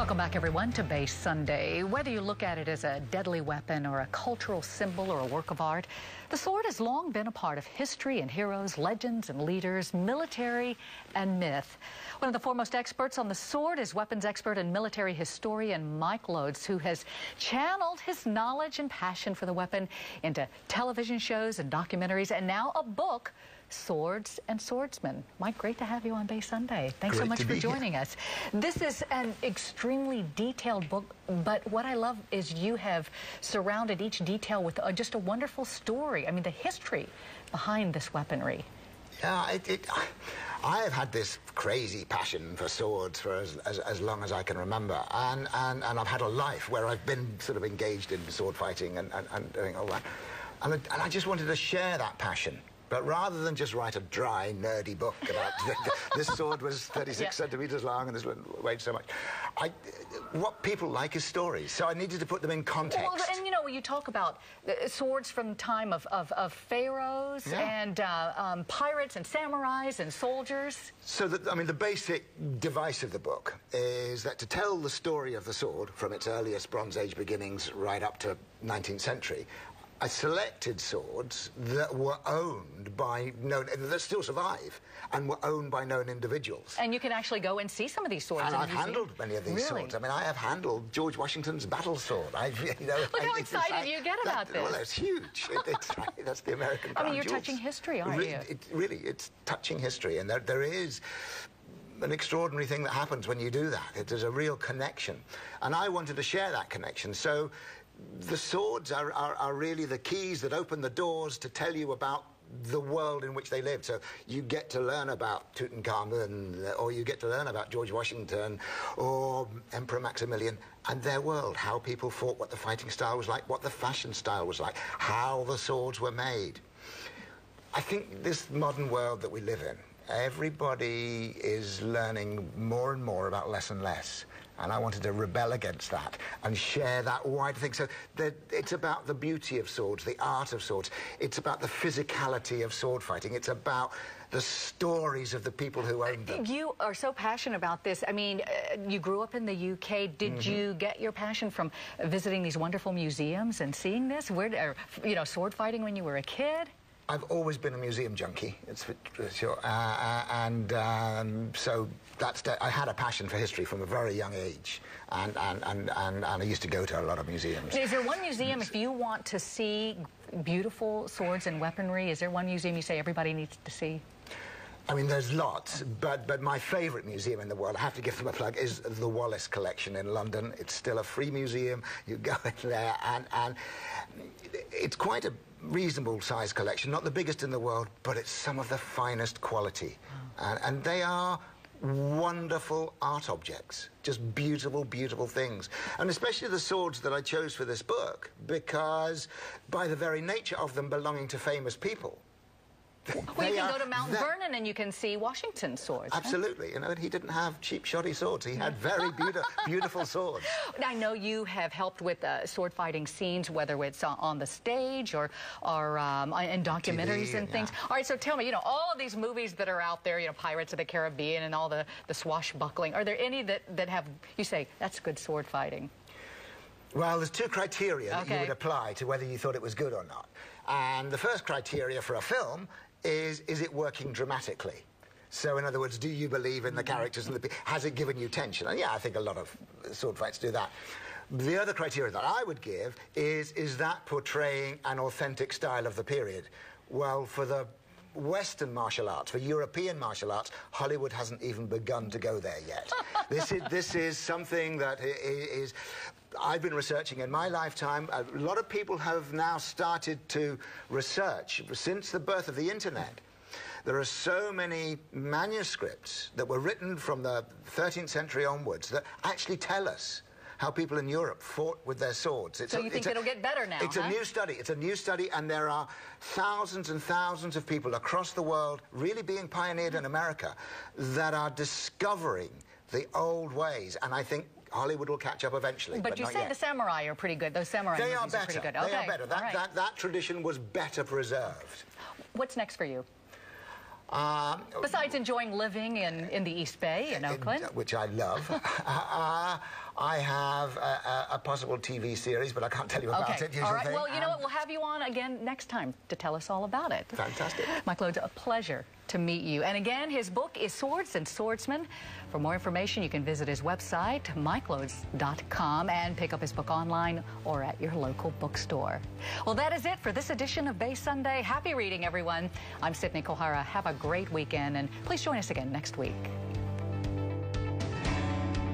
Welcome back, everyone, to Base Sunday. Whether you look at it as a deadly weapon or a cultural symbol or a work of art, the sword has long been a part of history and heroes, legends and leaders, military and myth. One of the foremost experts on the sword is weapons expert and military historian Mike Lodes, who has channeled his knowledge and passion for the weapon into television shows and documentaries, and now a book, Swords and Swordsmen. Mike, great to have you on Base Sunday. Thanks so much for joining us. This is an extremely detailed book, but what I love is you have surrounded each detail with just a wonderful story. I mean, the history behind this weaponry. Yeah, I have had this crazy passion for swords for as long as I can remember, and I've had a life where I've been sort of engaged in sword fighting and doing all that, and I just wanted to share that passion. But rather than just write a dry, nerdy book about this sword was 36 centimeters long and this one weighed so much, what people like is stories. So I needed to put them in context. Well, and you know, you talk about swords from the time of pharaohs and pirates and samurais and soldiers. So, I mean, the basic device of the book is that to tell the story of the sword from its earliest Bronze Age beginnings right up to 19th century, I selected swords that were owned by that still survive and were owned by known individuals. And you can actually go and see some of these swords. And I've handled many of these swords. I mean, I have handled George Washington's battle sword. Look how excited you get about this. Well, it's huge. That's the American crown I mean, you're jewels. touching history, aren't you? It's touching history, and there is an extraordinary thing that happens when you do that. There's a real connection, and I wanted to share that connection. So the swords are really the keys that open the doors to tell you about the world in which they lived. So you get to learn about Tutankhamun, or you get to learn about George Washington or Emperor Maximilian and their world, how people fought, what the fighting style was like, what the fashion style was like, how the swords were made. I think this modern world that we live in, everybody is learning more and more about less and less. And I wanted to rebel against that and share that wide thing. So it's about the beauty of swords, the art of swords. It's about the physicality of sword fighting. It's about the stories of the people who owned them. You are so passionate about this. I mean, you grew up in the UK. Did you get your passion from visiting these wonderful museums and seeing this? Sword fighting when you were a kid? I've always been a museum junkie, it's for sure, so I had a passion for history from a very young age, and I used to go to a lot of museums. Is there one museum, if you want to see beautiful swords and weaponry, is there one museum you say everybody needs to see? I mean, there's lots, but my favourite museum in the world, I have to give them a plug, is the Wallace Collection in London. It's still a free museum. You go in there, and it's quite a reasonable size collection, not the biggest in the world, but it's some of the finest quality. And they are wonderful art objects, just beautiful, beautiful things. And especially the swords that I chose for this book, because by the very nature of them belonging to famous people, well, you can go to Mount Vernon and you can see Washington's swords. Absolutely. Huh? You know, he didn't have cheap, shoddy swords. He had very beautiful swords. I know you have helped with sword fighting scenes, whether it's on the stage or in documentaries TV and things. All right, so tell me, all of these movies that are out there, Pirates of the Caribbean and all the swashbuckling, are there any that have, you say, that's good sword fighting? Well, there's two criteria that you would apply to whether you thought it was good or not. And the first criteria for a film is it working dramatically? So, in other words, do you believe in the characters and has it given you tension? And yeah, I think a lot of sword fights do that. The other criteria that I would give is that portraying an authentic style of the period? Well, for the Western martial arts, for European martial arts, Hollywood hasn't even begun to go there yet. This is something that is I've been researching in my lifetime. A lot of people have now started to research since the birth of the internet. There are so many manuscripts that were written from the 13th century onwards that actually tell us how people in Europe fought with their swords. So you think it'll get better now, It's a new study. It's a new study, and there are thousands and thousands of people across the world, really being pioneered in America, that are discovering the old ways, and I think Hollywood will catch up eventually. But you said the samurai are pretty good. Those samurai movies are pretty good. They are better. That tradition was better preserved. What's next for you? Besides enjoying living in the East Bay in Oakland. Which I love. I have a possible TV series, but I can't tell you about it. All right. Well, you know what? We'll have you on again next time to tell us all about it. Fantastic. Mike Lode's a pleasure to meet you. And again, his book is Swords and Swordsmen. For more information, you can visit his website, mikelodes.com, and pick up his book online or at your local bookstore. Well, that is it for this edition of Bay Sunday. Happy reading, everyone. I'm Sydney Kohara. Have a great weekend, and please join us again next week.